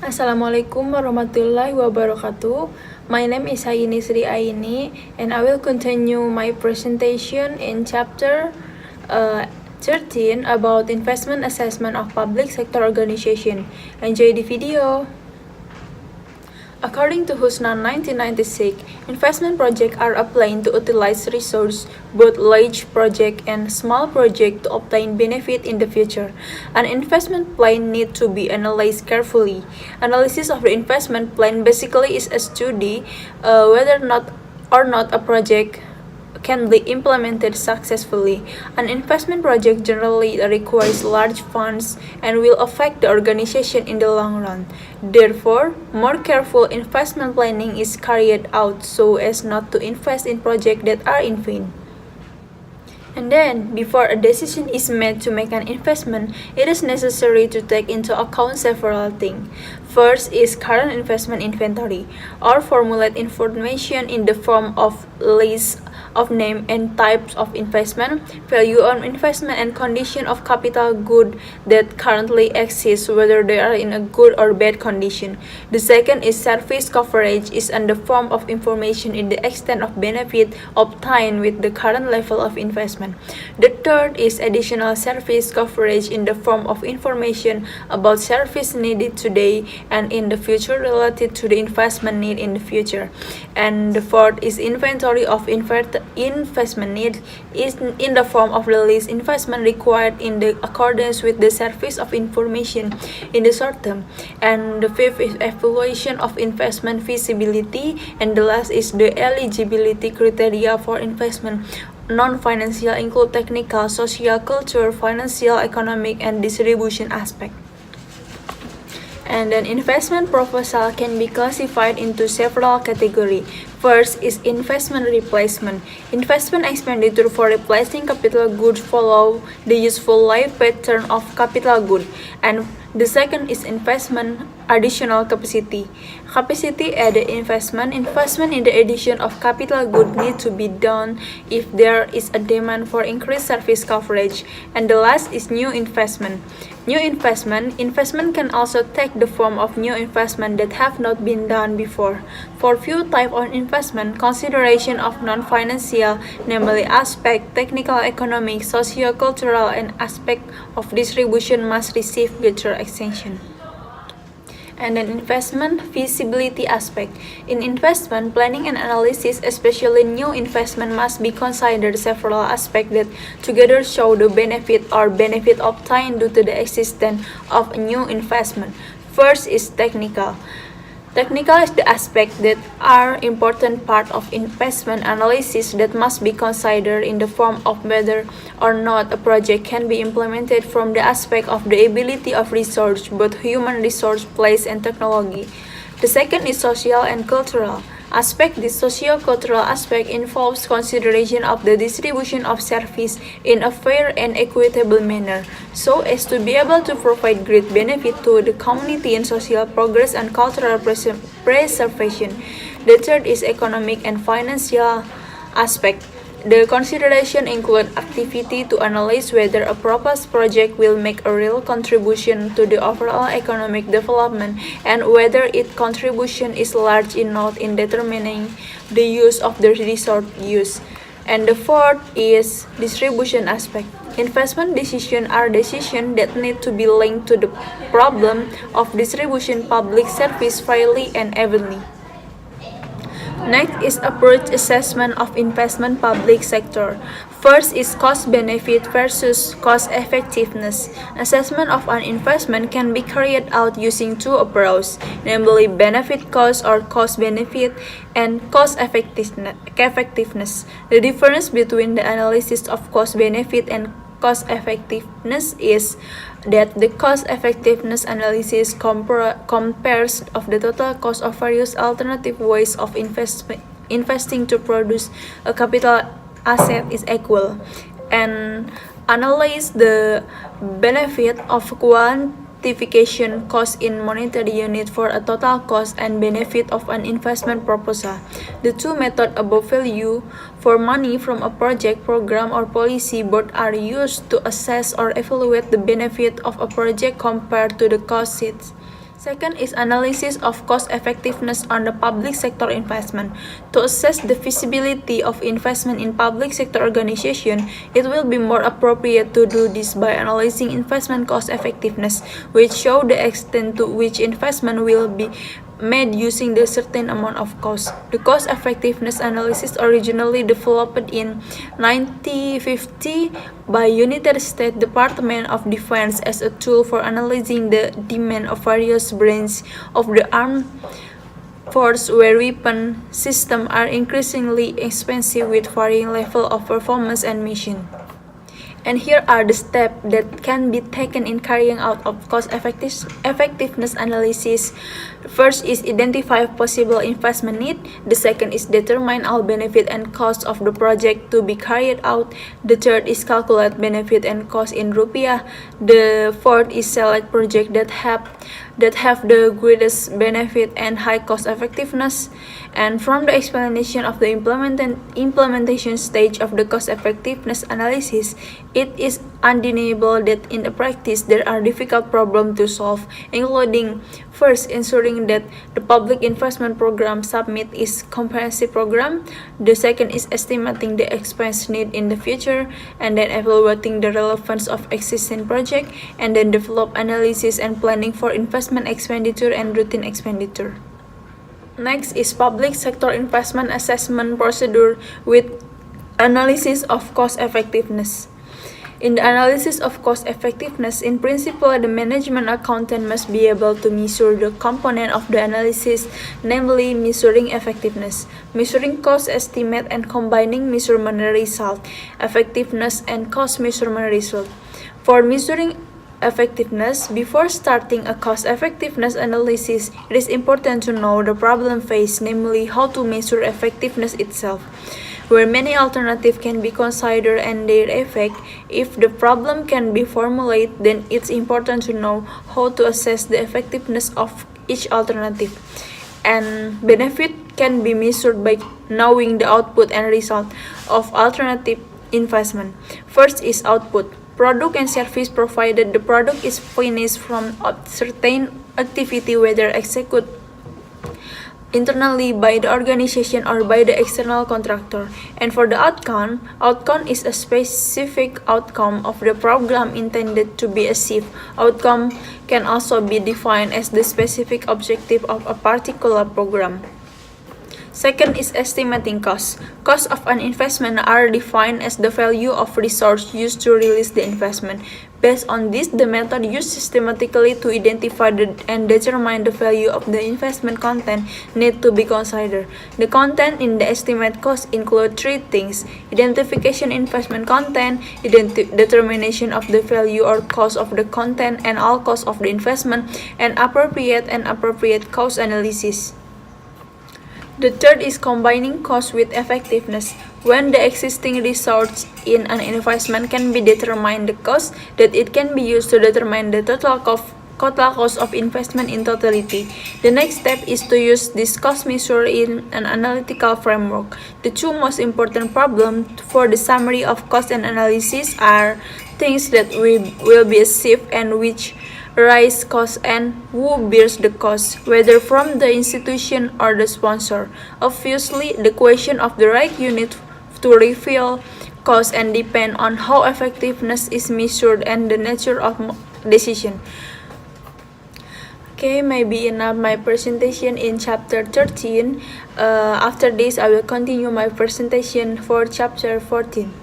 Assalamualaikum warahmatullahi wabarakatuh. My name is Hayyin Nisriaini and I will continue my presentation in chapter 13 about investment assessment of public sector organization. Enjoy the video. According to Husnan 1996, investment projects are a plan to utilize resources, both large project and small project, to obtain benefit in the future. An investment plan needs to be analyzed carefully. Analysis of the investment plan basically is a study whether or not a project can be implemented successfully. An investment project generally requires large funds and will affect the organization in the long run. Therefore, more careful investment planning is carried out so as not to invest in projects that are in vain. And then, before a decision is made to make an investment, it is necessary to take into account several things. First is current investment inventory, or formulate information in the form of list of name and types of investment, value on investment, and condition of capital good that currently exist, whether they are in a good or bad condition. The second is service coverage, is in the form of information in the extent of benefit obtained with the current level of investment. The third is additional service coverage in the form of information about service needed today and in the future related to the investment need in the future. And the fourth is inventory of investment need, is in the form of the list investment required in the accordance with the service of information in the short term. And the fifth is evaluation of investment feasibility, and the last is the eligibility criteria for investment. Non-financial include technical, social, cultural, financial, economic, and distribution aspect. And then investment proposal can be classified into several categories. First is investment replacement. Investment expenditure for replacing capital goods follow the useful life pattern of capital good. And the second is investment additional capacity. Capacity added investment. Investment in the addition of capital good need to be done if there is a demand for increased service coverage. And the last is new investment. New investment can also take the form of new investment that have not been done before. For few types of investment, consideration of non-financial, namely aspect, technical, economic, socio-cultural, and aspect of distribution must receive greater attention. And then investment feasibility aspect. In investment planning and analysis, especially new investment, must be considered several aspects that together show the benefit or benefit obtained due to the existence of a new investment. First is technical. Technical is the aspect that are important part of investment analysis that must be considered in the form of whether or not a project can be implemented from the aspect of the ability of resource, both human resource, place, and technology. The second is social and cultural aspect. The socio-cultural aspect involves consideration of the distribution of service in a fair and equitable manner, so as to be able to provide great benefit to the community and social progress and cultural preservation. The third is economic and financial aspect. The consideration include activity to analyze whether a proposed project will make a real contribution to the overall economic development and whether its contribution is large enough in determining the use of the resource use. And the fourth is distribution aspect. Investment decisions are decisions that need to be linked to the problem of distribution public service fairly and evenly. Next is approach assessment of investment public sector. First is cost benefit versus cost effectiveness. Assessment of an investment can be carried out using two approaches, namely benefit cost or cost benefit and cost effectiveness. The difference between the analysis of cost benefit and cost effectiveness is that the cost effectiveness analysis compares of the total cost of various alternative ways of investing to produce a capital asset is equal, and analyze the benefit of quantification cost in monetary unit for a total cost and benefit of an investment proposal. The two methods above value for money from a project, program, or policy both are used to assess or evaluate the benefit of a project compared to the costs. Second is analysis of cost effectiveness on the public sector investment. To assess the feasibility of investment in public sector organization, it will be more appropriate to do this by analyzing investment cost effectiveness, which show the extent to which investment will be made using the certain amount of cost. The cost effectiveness analysis originally developed in 1950 by United States Department of Defense as a tool for analyzing the demand of various branches of the armed force where weapon systems are increasingly expensive with varying level of performance and mission. And here are the steps that can be taken in carrying out of cost effectiveness analysis. First is identify possible investment need. The second is determine all benefit and cost of the project to be carried out. The third is calculate benefit and cost in rupiah. The fourth is select projects that have the greatest benefit and high cost effectiveness. And from the explanation of the implementation stage of the cost effectiveness analysis, it is undeniable that in the practice there are difficult problems to solve, including first ensuring that the public investment program submit is comprehensive program. The second is estimating the expense need in the future, and then evaluating the relevance of existing project, and then develop analysis and planning for investment expenditure and routine expenditure. Next is public sector investment assessment procedure with analysis of cost effectiveness. In the analysis of cost effectiveness, in principle, the management accountant must be able to measure the component of the analysis, namely measuring effectiveness, measuring cost estimate, and combining measurement result, effectiveness, and cost measurement result. For measuring effectiveness, before starting a cost effectiveness analysis, it is important to know the problem faced, namely how to measure effectiveness itself. Where many alternatives can be considered and their effect, if the problem can be formulated, then it's important to know how to assess the effectiveness of each alternative. And benefit can be measured by knowing the output and result of alternative investment. First is output. Product and service provided the product is finished from a certain activity, whether executed internally by the organization or by the external contractor. And for the outcome is a specific outcome of the program intended to be achieved. Outcome can also be defined as the specific objective of a particular program. Second is estimating costs. Costs of an investment are defined as the value of resource used to release the investment. Based on this, the method used systematically to identify and determine the value of the investment content need to be considered. The content in the estimate cost include three things: identification investment content, determination of the value or cost of the content and all costs of the investment, and appropriate cost analysis. The third is combining cost with effectiveness. When the existing resource in an investment can be determined the cost that it can be used to determine the total cost of investment in totality. The next step is to use this cost measure in an analytical framework. The two most important problems for the summary of cost and analysis are things that will be achieved and which rise cost, and who bears the cost, whether from the institution or the sponsor. Obviously, the question of the right unit to reveal cost and depend on how effectiveness is measured and the nature of decision. Okay, maybe enough my presentation in chapter 13. After this, I will continue my presentation for chapter 14.